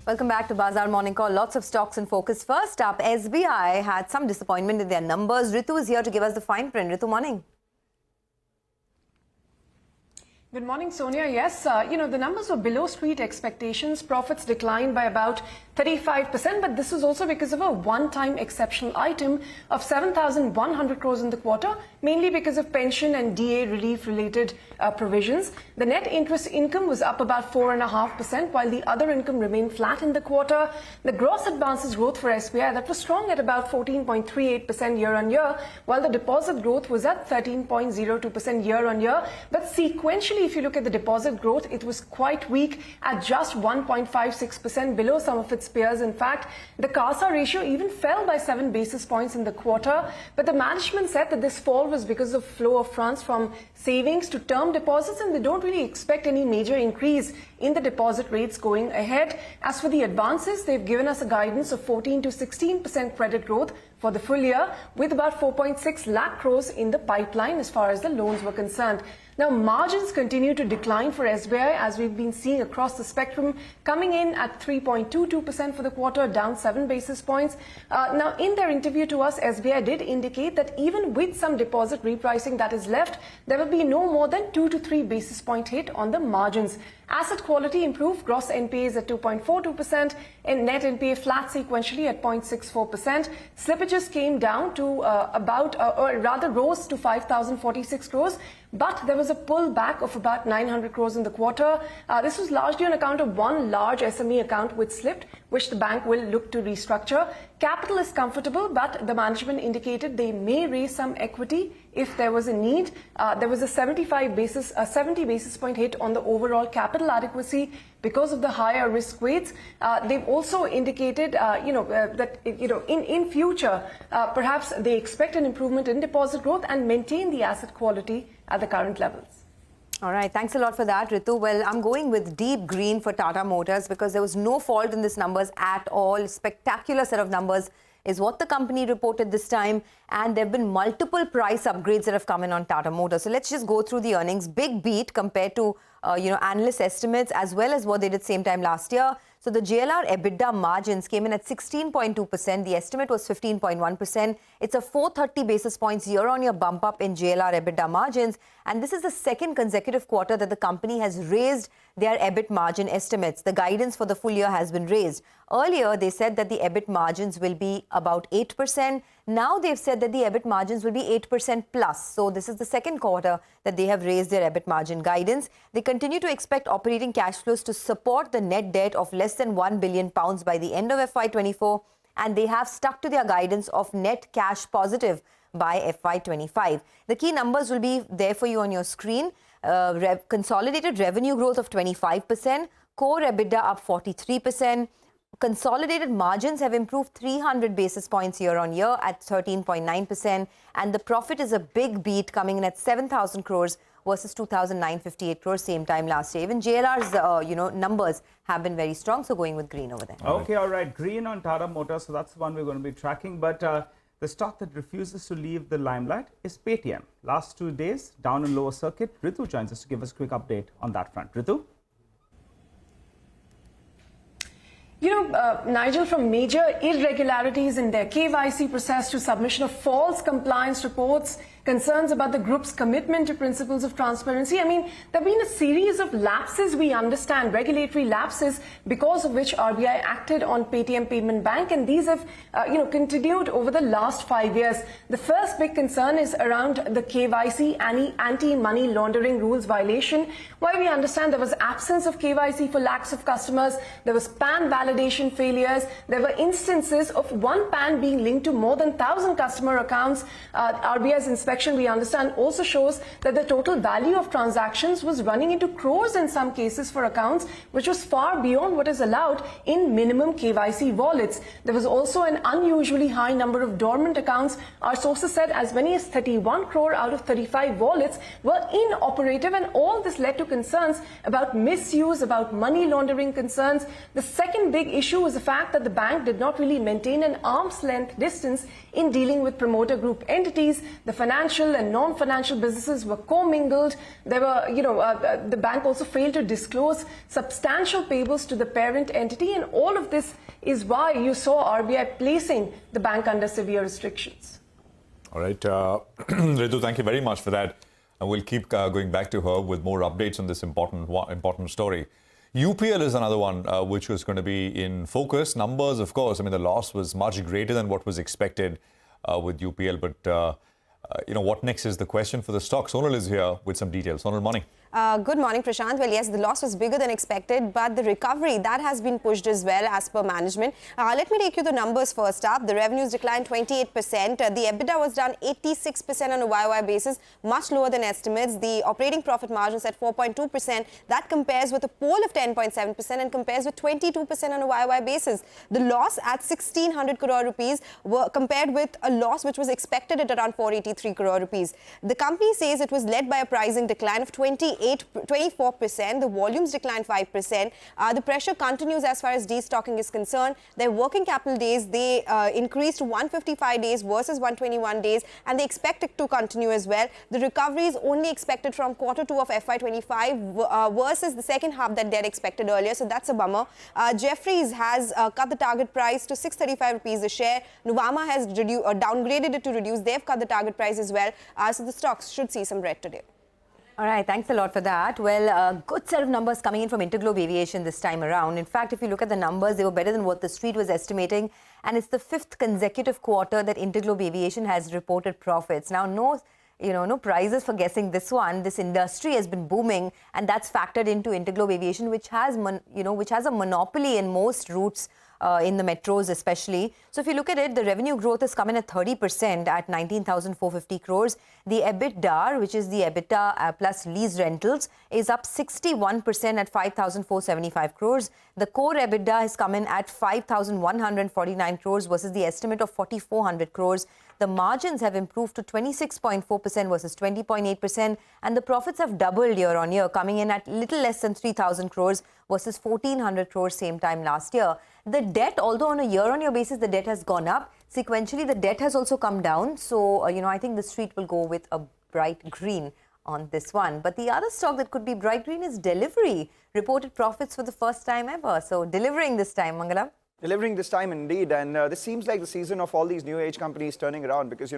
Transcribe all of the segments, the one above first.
Welcome back to Bazaar Morning Call. Lots of stocks in focus. First up, SBI had some disappointment in their numbers. Ritu is here to give us the fine print. Ritu, morning. Good morning, Sonia. Yes, the numbers were below street expectations. Profits declined by about 35%, but this was also because of a one-time exceptional item of 7,100 crores in the quarter, mainly because of pension and DA relief-related provisions. The net interest income was up about 4.5%, while the other income remained flat in the quarter. The gross advances growth for SBI, that was strong at about 14.38% year-on-year, while the deposit growth was at 13.02% year-on-year. But sequentially, if you look at the deposit growth, it was quite weak at just 1.56%, below some of its peers. In fact, the CASA ratio even fell by 7 basis points in the quarter. But the management said that this fall was because of flow of funds from savings to term deposits, and they don't really expect any major increase in the deposit rates going ahead. As for the advances, they've given us a guidance of 14 to 16% credit growth for the full year, with about 4.6 lakh crores in the pipeline as far as the loans were concerned. Now, margins continue to decline for SBI, as we've been seeing across the spectrum, coming in at 3.22% for the quarter, down 7 basis points. Now, in their interview to us, SBI did indicate that even with some deposit repricing that is left, there will be no more than 2 to 3 basis point hit on the margins. Asset quality improved. Gross NPAs at 2.42% and net NPA flat sequentially at 0.64%. Slippages came down to rose to 5,046 crores. But there was a pullback of about 900 crores in the quarter. This was largely on account of one large SME account which slipped, which the bank will look to restructure. Capital is comfortable, but the management indicated they may raise some equity if there was a need. There was a 70 basis point hit on the overall capital adequacy because of the higher risk weights. They've also indicated, that in future, perhaps they expect an improvement in deposit growth and maintain the asset quality at the current levels. All right, thanks a lot for that, Ritu. Well, I'm going with deep green for Tata Motors because there was no fault in these numbers at all. Spectacular set of numbers is what the company reported this time, and there have been multiple price upgrades that have come in on Tata Motors. So let's just go through the earnings. Big beat compared to analyst estimates as well as what they did same time last year. So the JLR EBITDA margins came in at 16.2%. The estimate was 15.1%. It's a 430 basis points year-on-year bump up in JLR EBITDA margins. And this is the second consecutive quarter that the company has raised their EBIT margin estimates. The guidance for the full year has been raised. Earlier, they said that the EBIT margins will be about 8%. Now they've said that the EBIT margins will be 8% plus. So this is the second quarter that they have raised their EBIT margin guidance. They continue to expect operating cash flows to support the net debt of less than £1 billion by the end of FY24. And they have stuck to their guidance of net cash positive by FY25. The key numbers will be there for you on your screen. Consolidated revenue growth of 25%, core EBITDA up 43%. Consolidated margins have improved 300 basis points year-on-year at 13.9%, and the profit is a big beat, coming in at 7,000 crores versus 2,958 crores same time last year. Even JLR's numbers have been very strong, so going with green over there. Okay, all right, green on Tata Motors, so that's the one we're going to be tracking. But the stock that refuses to leave the limelight is Paytm. Last 2 days, down in lower circuit. Ritu joins us to give us a quick update on that front. Ritu? Nigel, from major irregularities in their KYC process to submission of false compliance reports, concerns about the group's commitment to principles of transparency. I mean, there have been a series of lapses, we understand, regulatory lapses, because of which RBI acted on Paytm Payment Bank, and these have, continued over the last 5 years. The first big concern is around the KYC anti-money laundering rules violation. While we understand there was absence of KYC for lakhs of customers, there was PAN validation failures, there were instances of one PAN being linked to more than 1,000 customer accounts. RBI's inspection, we understand, also shows that the total value of transactions was running into crores in some cases for accounts, which was far beyond what is allowed in minimum KYC wallets. There was also an unusually high number of dormant accounts. Our sources said as many as 31 crore out of 35 wallets were inoperative, and all this led to concerns about misuse, about money laundering concerns. The second big issue was the fact that the bank did not really maintain an arm's length distance in dealing with promoter group entities. The financial financial and non-financial businesses were commingled. There were, the bank also failed to disclose substantial payables to the parent entity, and all of this is why you saw RBI placing the bank under severe restrictions. All right, Ritu, thank you very much for that. And we'll keep going back to her with more updates on this important story. UPL is another one which was going to be in focus. Numbers, of course, I mean, the loss was much greater than what was expected with UPL. But, what next is the question for the stock. Sonal is here with some details. Sonal, morning. Good morning, Prashant. Well, yes, the loss was bigger than expected, but the recovery, that has been pushed as well as per management. Let me take you the numbers first up. The revenues declined 28%. The EBITDA was down 86% on a YOY basis, much lower than estimates. The operating profit margins at 4.2%. That compares with a poll of 10.7% and compares with 22% on a YOY basis. The loss at 1,600 crore rupees were compared with a loss which was expected at around 483 crore rupees. The company says it was led by a pricing decline of 24%. The volumes declined 5%. The pressure continues as far as destocking is concerned. Their working capital days, they increased to 155 days versus 121 days, and they expect it to continue as well. The recovery is only expected from quarter 2 of FY25 versus the second half that they had expected earlier, so that's a bummer. Jeffries has cut the target price to 635 rupees a share. Nuvama has downgraded it to reduce. They've cut the target price as well. So the stocks should see some red today. All right, thanks a lot for that. Well, a good set of numbers coming in from IndiGo Aviation this time around. In fact, if you look at the numbers, they were better than what the street was estimating. And it's the 5th consecutive quarter that IndiGo Aviation has reported profits. Now, no prizes for guessing this one. This industry has been booming, and that's factored into IndiGo Aviation, which has, which has a monopoly in most routes in the metros especially. So if you look at it, the revenue growth has come in at 30% at 19,450 crores. The EBITDA, which is the EBITDA plus lease rentals, is up 61% at 5,475 crores. The core EBITDA has come in at 5,149 crores versus the estimate of 4,400 crores. The margins have improved to 26.4% versus 20.8%, and the profits have doubled year on year, coming in at little less than 3,000 crores versus 1,400 crores same time last year. The debt, although on a year-on-year basis, the debt has gone up. Sequentially, the debt has also come down. So, I think the street will go with a bright green on this one. But the other stock that could be bright green is Delhivery. Reported profits for the first time ever. So, delivering this time, Mangalam. Delivering this time indeed, and this seems like the season of all these new age companies turning around because,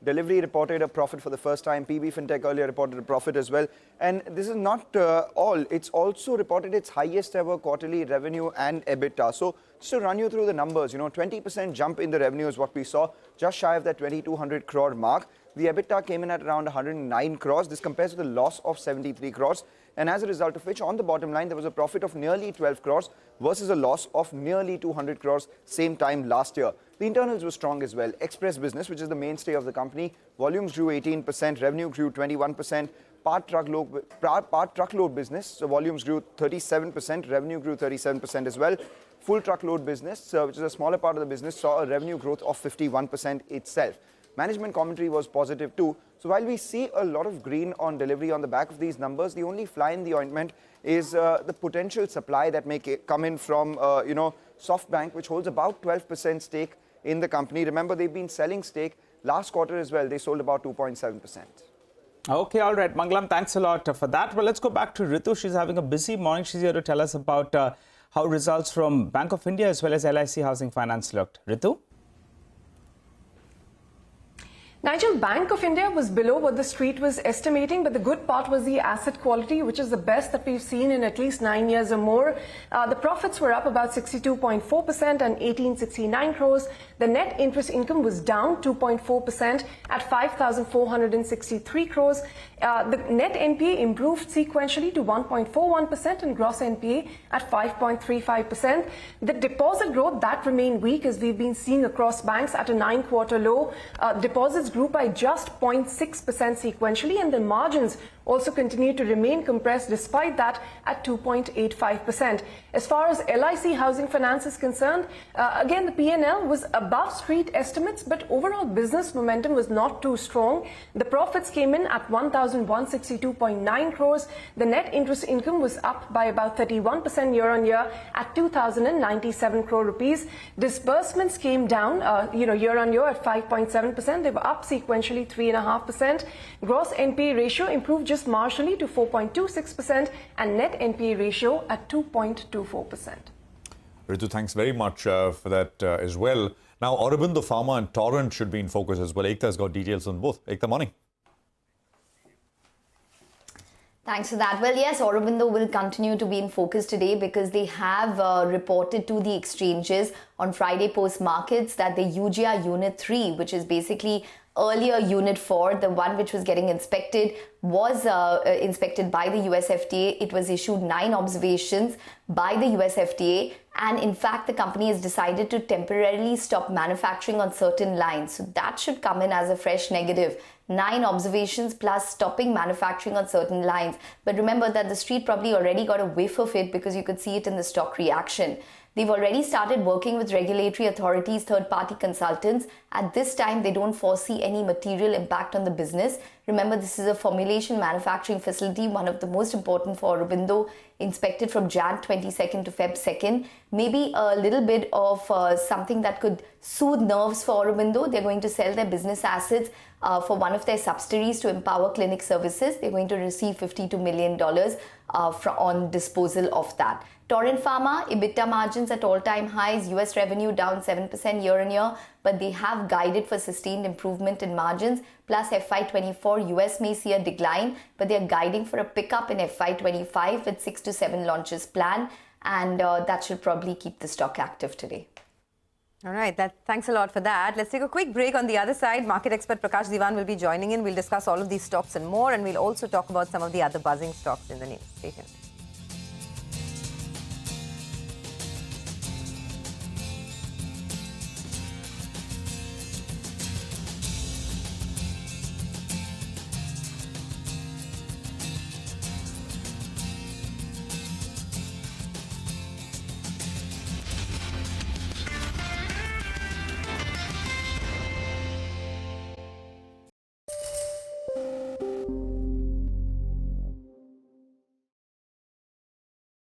Delhivery reported a profit for the first time. PB Fintech earlier reported a profit as well. And this is not all. It's also reported its highest ever quarterly revenue and EBITDA. So just to run you through the numbers, 20% jump in the revenue is what we saw, just shy of that 2,200 crore mark. The EBITDA came in at around 109 crores. This compares with a loss of 73 crores. And as a result of which, on the bottom line, there was a profit of nearly 12 crores versus a loss of nearly 200 crores same time last year. The internals were strong as well. Express business, which is the mainstay of the company, volumes grew 18%, revenue grew 21%. Part truckload business, so volumes grew 37%, revenue grew 37% as well. Full truckload business, which is a smaller part of the business, saw a revenue growth of 51% itself. Management commentary was positive too. So while we see a lot of green on Delhivery on the back of these numbers, the only fly in the ointment is the potential supply that may come in from, SoftBank, which holds about 12% stake in the company. Remember, they've been selling stake last quarter as well. They sold about 2.7%. Okay, all right. Mangalam, thanks a lot for that. Well, let's go back to Ritu. She's having a busy morning. She's here to tell us about how results from Bank of India as well as LIC Housing Finance looked. Ritu? Nigel, Bank of India was below what the street was estimating, but the good part was the asset quality, which is the best that we've seen in at least 9 years or more. The profits were up about 62.4% and 1869 crores. The net interest income was down 2.4% at 5,463 crores. The net NPA improved sequentially to 1.41% and gross NPA at 5.35%. The deposit growth, that remained weak as we've been seeing across banks at a 9-quarter low. Deposits grew by just 0.6% sequentially, and the margins also continued to remain compressed despite that at 2.85%. As far as LIC Housing Finance is concerned, again the P&L was above street estimates, but overall business momentum was not too strong. The profits came in at 1,162.9 crores. The net interest income was up by about 31% year-on-year at 2,097 crore rupees. Disbursements came down, year-on-year at 5.7%. They were up sequentially 3.5%. Gross NPA ratio improved just marginally to 4.26% and net NPA ratio at 2.24%. Ritu, thanks very much for that as well. Now, Aurobindo, Pharma and Torrent should be in focus as well. Ekta has got details on both. Ekta, morning. Thanks for that. Well, yes, Aurobindo will continue to be in focus today because they have reported to the exchanges on Friday post-markets that the UGR Unit 3, which is basically earlier Unit 4, the one which was getting inspected, was inspected by the US FDA. It was issued 9 observations by the US FDA. And in fact, the company has decided to temporarily stop manufacturing on certain lines. So that should come in as a fresh negative. 9 observations plus stopping manufacturing on certain lines. But remember that the street probably already got a whiff of it because you could see it in the stock reaction. They've already started working with regulatory authorities, third-party consultants. At this time, they don't foresee any material impact on the business. Remember, this is a formulation manufacturing facility, one of the most important for Aurobindo, inspected from Jan 22nd to Feb 2nd. Maybe a little bit of something that could soothe nerves for Aurobindo. They're going to sell their business assets for one of their subsidiaries to Empower Clinic Services. They're going to receive $52 million on disposal of that. Torrent Pharma, EBITDA margins at all-time highs, US revenue down 7% year-on-year, but they have guided for sustained improvement in margins. Plus FY24, US may see a decline, but they're guiding for a pickup in FY25 with 6 to 7 launches planned, and that should probably keep the stock active today. All right, thanks a lot for that. Let's take a quick break. On the other side, market expert Prakash Diwan will be joining in. We'll discuss all of these stocks and more, and we'll also talk about some of the other buzzing stocks in the news. Stay tuned.